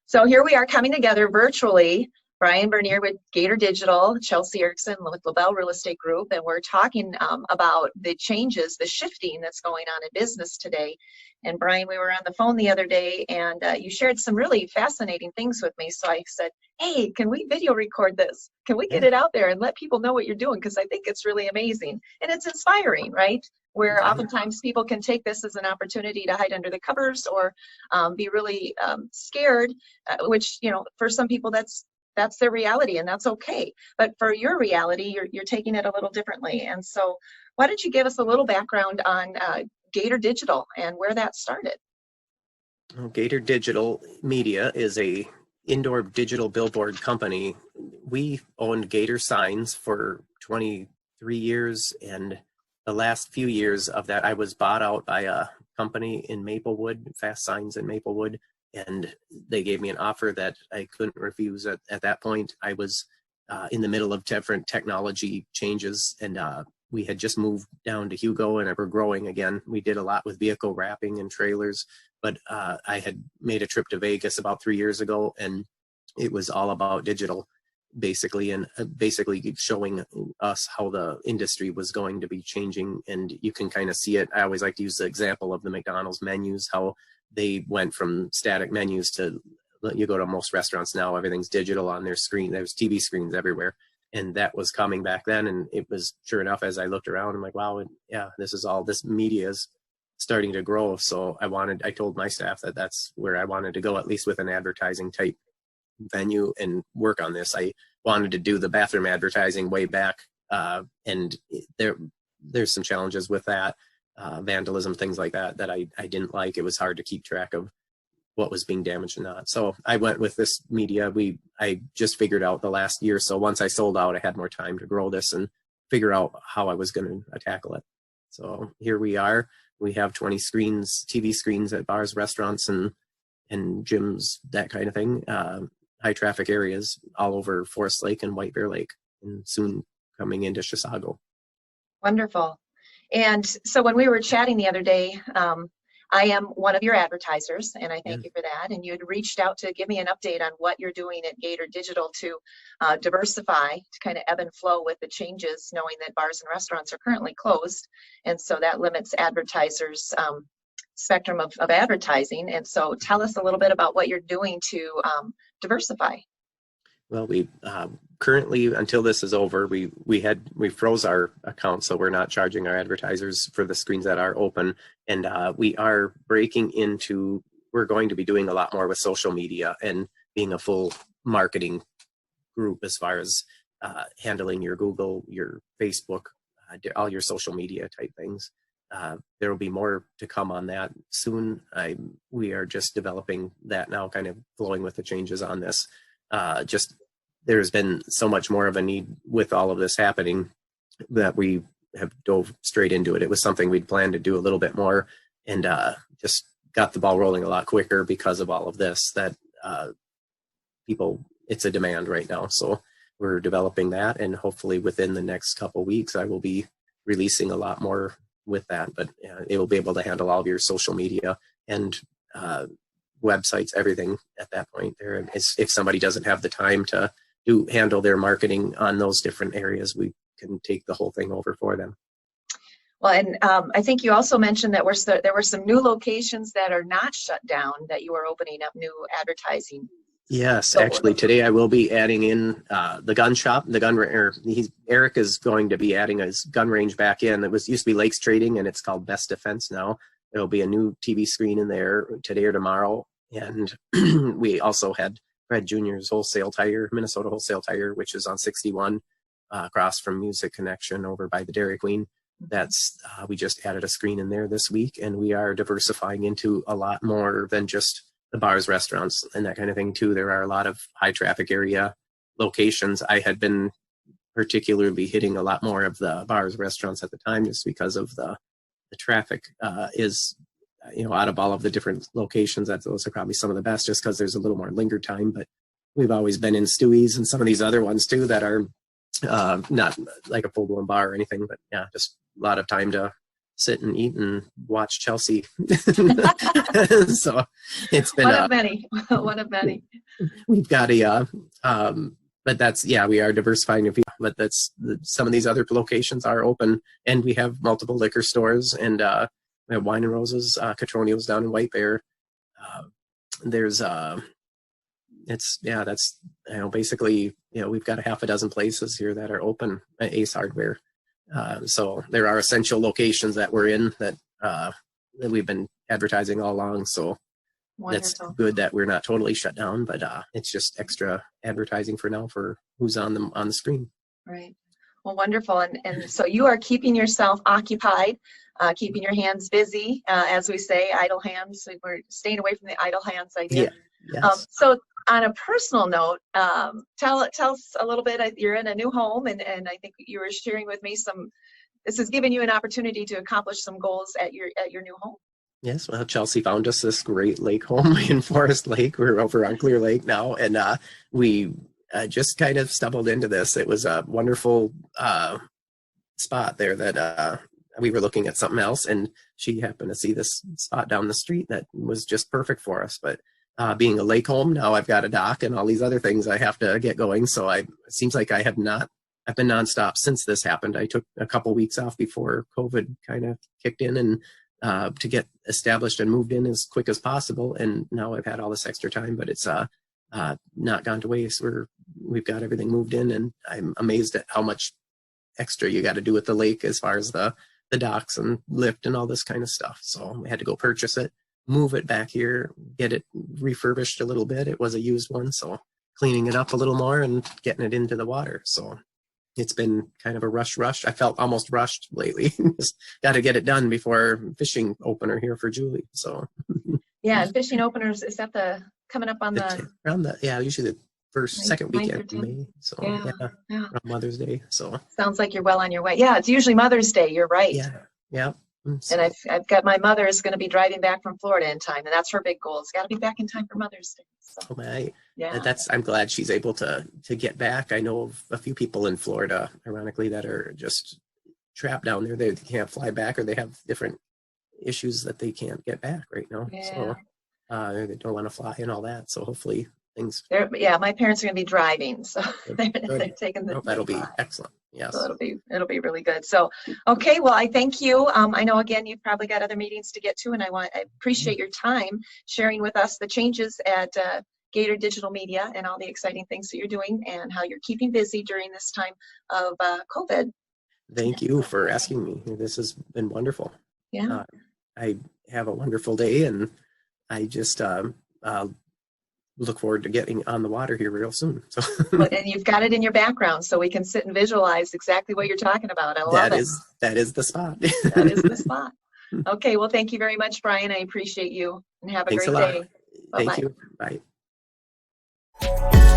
So here we are coming together virtually. Brian Bernier with Gator Digital, Chelsea Erickson with LaBelle Real Estate Group, and we're talking about the changes, the shifting that's going on in business today. And Brian, we were on the phone the other day, and you shared some really fascinating things with me. So I said, hey, can we video record this? Can we get it out there and let people know what you're doing? Because I think it's really amazing. And it's inspiring, right? Where oftentimes people can take this as an opportunity to hide under the covers or be really scared, which, you know, for some people that's their reality, and that's okay. But for your reality, you're taking it a little differently. And so why don't you give us a little background on Gator Digital and where that started? Well, Gator Digital Media is a indoor digital billboard company. We owned Gator signs for 23 years, and the last few years of that, I was bought out by a company in Maplewood, Fast Signs in Maplewood, and they gave me an offer that I couldn't refuse at that point. I was in the middle of different technology changes, and we had just moved down to Hugo and we're growing again. We did a lot with vehicle wrapping and trailers, but I had made a trip to Vegas about 3 years ago, and it was all about digital, basically, and basically showing us how the industry was going to be changing. And you can kind of see it. I always like to use the example of the McDonald's menus, how they went from static menus to, you go to most restaurants now, everything's digital on their screen. There's TV screens everywhere. And that was coming back then. And it was, sure enough, as I looked around, I'm like, wow, and yeah, this media is starting to grow. So I told my staff that that's where I wanted to go, at least with an advertising type venue, and work on this. I wanted to do the bathroom advertising way back. And there's some challenges with that. Vandalism, things like that I didn't like. It was hard to keep track of what was being damaged and not. So I went with this media. I just figured out the last year. So once I sold out, I had more time to grow this and figure out how I was going to tackle it. So here we are. We have 20 screens, TV screens at bars, restaurants, and gyms, that kind of thing. High traffic areas all over Forest Lake and White Bear Lake, and soon coming into Chisago. Wonderful. And so when we were chatting the other day, I am one of your advertisers, and I thank you for that. And you had reached out to give me an update on what you're doing at Gator Digital to diversify, to kind of ebb and flow with the changes, knowing that bars and restaurants are currently closed. And so that limits advertisers' spectrum of advertising. And so tell us a little bit about what you're doing to diversify. Well, we currently, until this is over, we froze our account, so we're not charging our advertisers for the screens that are open, and we are breaking into. We're going to be doing a lot more with social media and being a full marketing group as far as handling your Google, your Facebook, all your social media type things. There will be more to come on that soon. We are just developing that now, kind of flowing with the changes on this. There's been so much more of a need with all of this happening that we have dove straight into it. It was something we'd planned to do a little bit more, and just got the ball rolling a lot quicker because of all of this, that it's a demand right now. So we're developing that, and hopefully within the next couple weeks, I will be releasing a lot more with that, but it will be able to handle all of your social media and websites, everything at that point. There is, if somebody doesn't have the time to handle their marketing on those different areas, we can take the whole thing over for them. Well, and I think you also mentioned that there were some new locations that are not shut down, that you are opening up new advertising. Yes, actually today I will be adding in the gun shop, Eric is going to be adding his gun range back in. It used to be Lakes Trading, and it's called Best Defense now. There'll be a new TV screen in there today or tomorrow. And we also had Fred Jr.'s Minnesota Wholesale Tire, which is on 61 across from Music Connection over by the Dairy Queen. We just added a screen in there this week, and we are diversifying into a lot more than just the bars, restaurants, and that kind of thing too. There are a lot of high traffic area locations. I had been particularly hitting a lot more of the bars, restaurants at the time, just because of the traffic is, out of all of the different locations, those are probably some of the best, just because there's a little more linger time. But we've always been in Stewie's and some of these other ones too that are not like a full-blown bar or anything, but yeah, just a lot of time to sit and eat and watch Chelsea. So it's been one of many, one of many. We've got but that's, yeah, we are diversifying. But some of these other locations are open, and we have multiple liquor stores, and we have Wine and Roses, Catronio's down in White Bear. There's that's, basically, we've got a half a dozen places here that are open at Ace Hardware. So there are essential locations that we're in that we've been advertising all along. So Wonderful. that's good that we're not totally shut down, but it's just extra advertising for now for who's on the screen. Right. Well, wonderful. And so you are keeping yourself occupied, keeping your hands busy, as we say, idle hands. So we're staying away from the idle hands idea. Yeah. Yes. So on a personal note, tell us a little bit. You're in a new home, and I think you were sharing with me this has given you an opportunity to accomplish some goals at your new home. Yes, well, Chelsea found us this great lake home in Forest Lake. We're over on Clear Lake now, and we just kind of stumbled into this. It was a wonderful spot there that we were looking at something else, and she happened to see this spot down the street that was just perfect for us. But being a lake home, now I've got a dock and all these other things I have to get going. So it seems like I've been nonstop since this happened. I took a couple weeks off before COVID kind of kicked in, and to get established and moved in as quick as possible. And now I've had all this extra time, but it's not gone to waste. We've got everything moved in, and I'm amazed at how much extra you got to do with the lake as far as the docks and lift and all this kind of stuff. So we had to go purchase it, move it back here, get it refurbished a little bit. It was a used one, so cleaning it up a little more and getting it into the water. So it's been kind of a rush. I felt almost rushed lately. Just got to get it done before fishing opener here for Julie. So yeah, and fishing openers, is that coming up on around usually the second weekend in May. So yeah, around Mother's Day. So sounds like you're well on your way. Yeah, it's usually Mother's Day. You're right. Yeah. So, and I've got my mother is going to be driving back from Florida in time, and that's her big goal. It's got to be back in time for Mother's Day. So, I'm glad she's able to get back. I know of a few people in Florida, ironically, that are just trapped down there. They can't fly back, or they have different issues that they can't get back right now. So they don't want to fly and all that. So hopefully things. My parents are going to be driving, so they're taking that'll be excellent. Yes. So it'll be really good. So, okay, well, I thank you. I know, again, you've probably got other meetings to get to, and I appreciate your time sharing with us the changes at Gator Digital Media and all the exciting things that you're doing and how you're keeping busy during this time of COVID. Thank you for asking me. This has been wonderful. Yeah. I have a wonderful day, and I just look forward to getting on the water here real soon. So and you've got it in your background, so we can sit and visualize exactly what you're talking about. I love it. That is the spot. That is the spot. Okay, well, thank you very much, Brian. I appreciate you, and have a Thanks great day. Thank you. Bye.